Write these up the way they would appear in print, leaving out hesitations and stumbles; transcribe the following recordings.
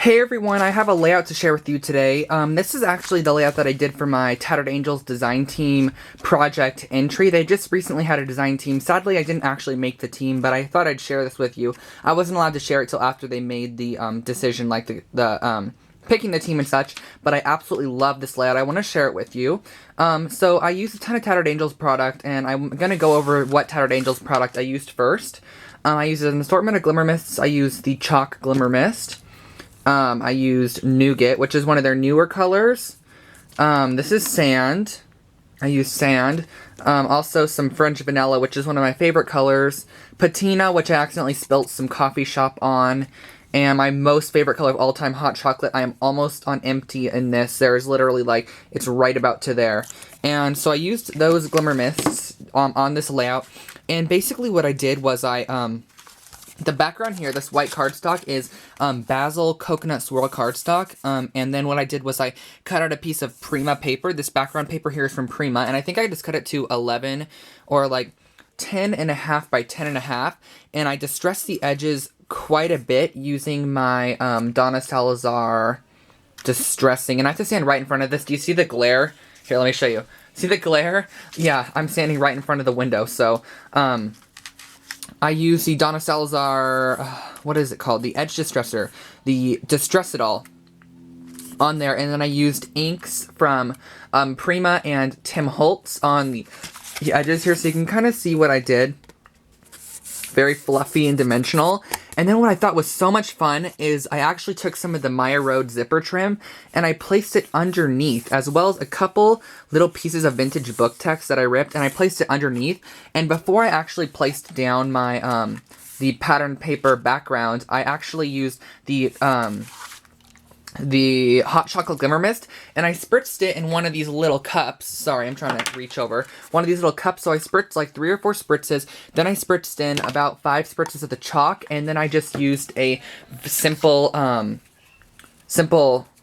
Hey everyone, I have a layout to share with you today. This is actually the layout that I did for my Tattered Angels design team project entry. They just recently had a design team. Sadly, I didn't actually make the team, but I thought I'd share this with you. I wasn't allowed to share it till after they made the decision, like the picking the team and such, but I absolutely love this layout. I want to share it with you. So I used a ton of Tattered Angels product, and I'm going to go over what Tattered Angels product I used first. I used an assortment of glimmer mists. I used the chalk glimmer mist. I used Nougat, which is one of their newer colors. This is sand. I used sand. Also some French vanilla, which is one of my favorite colors. Patina, which I accidentally spilt some coffee shop on. And my most favorite color of all time, hot chocolate. I am almost on empty in this. There's literally like, it's right about to there. And so I used those glimmer mists on this layout. And basically what I did was the background here, this white cardstock, is Basil Coconut Swirl cardstock. And then what I did was I cut out a piece of Prima paper. This background paper here is from Prima. And I think I just cut it to 11 or like 10.5 by 10.5. And I distressed the edges quite a bit using my Donna Salazar distressing. And I have to stand right in front of this. Do you see the glare? Here, let me show you. See the glare? Yeah, I'm standing right in front of the window. So, I use the Donna Salazar, what is it called? The Edge Distresser, the Distress It All on there. And then I used inks from Prima and Tim Holtz on the edges here, so you can kind of see what I did. Very fluffy and dimensional. And then what I thought was so much fun is I actually took some of the Maya Road zipper trim and I placed it underneath, as well as a couple little pieces of vintage book text that I ripped, and I placed it underneath. And before I actually placed down my the pattern paper background, I actually used the hot chocolate glimmer mist, and I spritzed it in one of these little cups. Sorry, I'm trying to reach over. One of these little cups, so I spritzed like 3 or 4 spritzes, then I spritzed in about 5 spritzes of the chalk, and then I just used a simple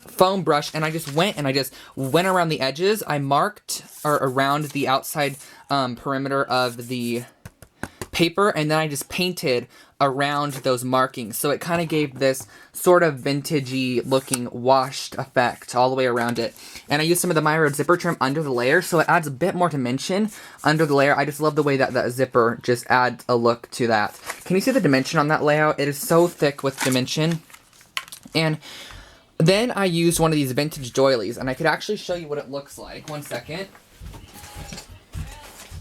foam brush, and I just went around the edges. I marked around the outside perimeter of the paper, and then I just painted around those markings, so it kind of gave this sort of vintagey looking washed effect all the way around it. And I used some of the Maya Road zipper trim under the layer, so it adds a bit more dimension under the layer. I just love the way that that zipper just adds a look to that. Can you see the dimension on that layout? It is so thick with dimension. And then I used one of these vintage doilies, and I could actually show you what it looks like. One second.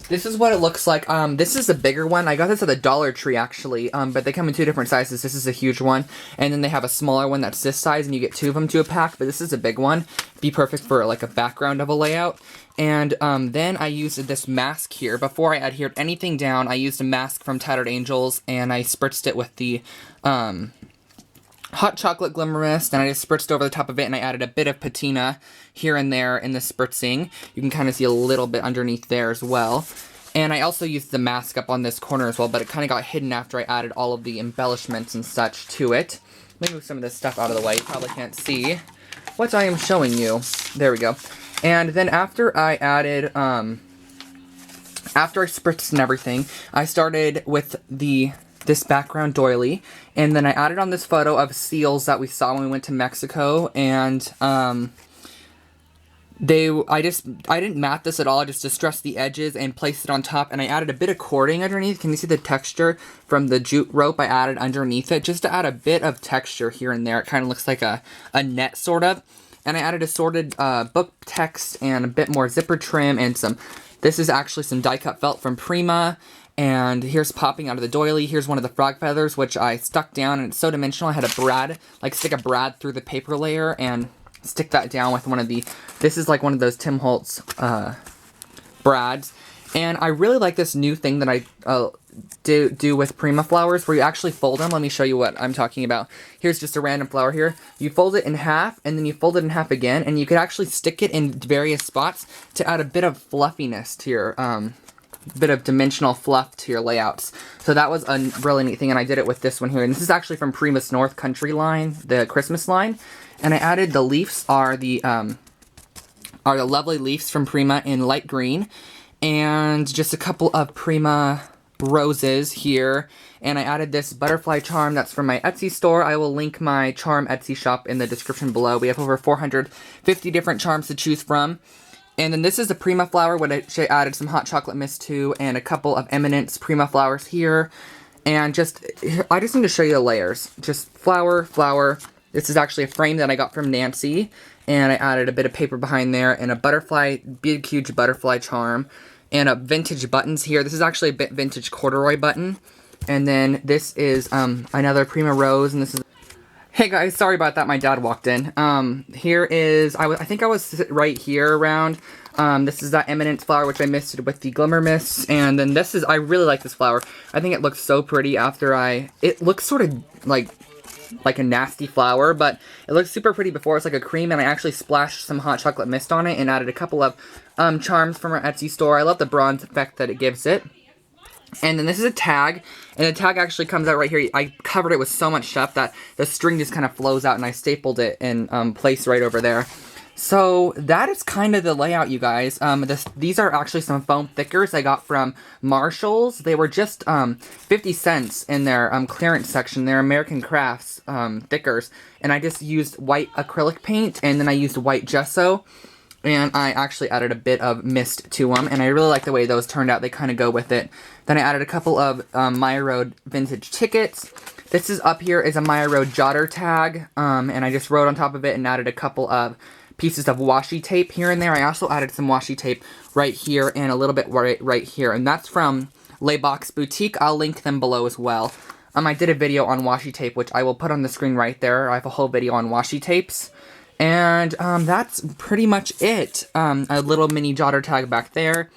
This is what it looks like. This is a bigger one. I got this at the Dollar Tree, actually, but they come in 2 different sizes. This is a huge one, and then they have a smaller one that's this size, and you get 2 of them to a pack, but this is a big one. Be perfect for, like, a background of a layout. And then I used this mask here. Before I adhered anything down, I used a mask from Tattered Angels, and I spritzed it with the hot chocolate glimmer mist, and I just spritzed over the top of it, and I added a bit of patina here and there in the spritzing. You can kind of see a little bit underneath there as well. And I also used the mask up on this corner as well, but it kind of got hidden after I added all of the embellishments and such to it. Let me move some of this stuff out of the way. You probably can't see what I am showing you. There we go. And then after I added, after I spritzed and everything, I started with this background doily, and then I added on this photo of seals that we saw when we went to Mexico, and I didn't mat this at all. I just distressed the edges and placed it on top, and I added a bit of cording underneath. Can you see the texture from the jute rope I added underneath it, just to add a bit of texture here and there? It kind of looks like a net, sort of. And I added assorted book text and a bit more zipper trim, and this is actually some die cut felt from Prima. And here's popping out of the doily. Here's one of the frog feathers, which I stuck down, and it's so dimensional. I had a brad, like stick a brad through the paper layer and stick that down with one of the, this is like one of those Tim Holtz brads. And I really like this new thing that I do with Prima flowers, where you actually fold them. Let me show you what I'm talking about. Here's just a random flower here. You fold it in half, and then you fold it in half again, and you could actually stick it in various spots to add a bit of fluffiness to your, bit of dimensional fluff to your layouts. So that was a really neat thing, and I did it with this one here. And this is actually from Prima's North Country line, the Christmas line. And I added the leaves are the lovely leaves from Prima in light green, and just a couple of Prima roses here. And I added this butterfly charm that's from my Etsy store. I will link my charm Etsy shop in the description below. We have over 450 different charms to choose from. And then this is the Prima flower, which I added some hot chocolate mist to, and a couple of Eminence Prima flowers here. And I just need to show you the layers. Just flower, flower. This is actually a frame that I got from Nancy. And I added a bit of paper behind there, and a butterfly, big, huge butterfly charm. And a vintage buttons here. This is actually a bit vintage corduroy button. And then this is another Prima rose, and this is... Hey guys, sorry about that, my dad walked in. Here is, I think I was right here around. This is that Eminence flower, which I misted with the Glimmer Mists. And then this is, I really like this flower. I think it looks so pretty after it looks sort of like a nasty flower, but it looks super pretty before. It's like a cream, and I actually splashed some hot chocolate mist on it and added a couple of charms from our Etsy store. I love the bronze effect that it gives it. And then this is a tag, and the tag actually comes out right here. I covered it with so much stuff that the string just kind of flows out, and I stapled it in place right over there. So that is kind of the layout, you guys. These are actually some foam thickers I got from Marshall's. They were just 50 cents in their clearance section. They're American Crafts thickers, and I just used white acrylic paint, and then I used white gesso. And I actually added a bit of mist to them, and I really like the way those turned out. They kind of go with it. Then I added a couple of Maya Road vintage tickets. This is up here is a Maya Road jotter tag, and I just wrote on top of it and added a couple of pieces of washi tape here and there. I also added some washi tape right here and a little bit right here, and that's from Laybox Boutique. I'll link them below as well. I did a video on washi tape, which I will put on the screen right there. I have a whole video on washi tapes. And that's pretty much it. A little mini jotter tag back there.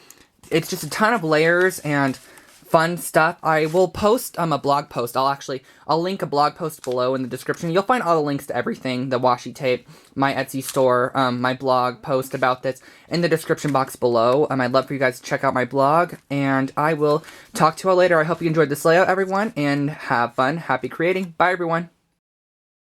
It's just a ton of layers and fun stuff. I will post a blog post. I'll link a blog post below in the description. You'll find all the links to everything, the washi tape, my Etsy store, my blog post about this in the description box below. I'd love for you guys to check out my blog, and I will talk to you all later. I hope you enjoyed this layout, everyone, and have fun. Happy creating. Bye, everyone.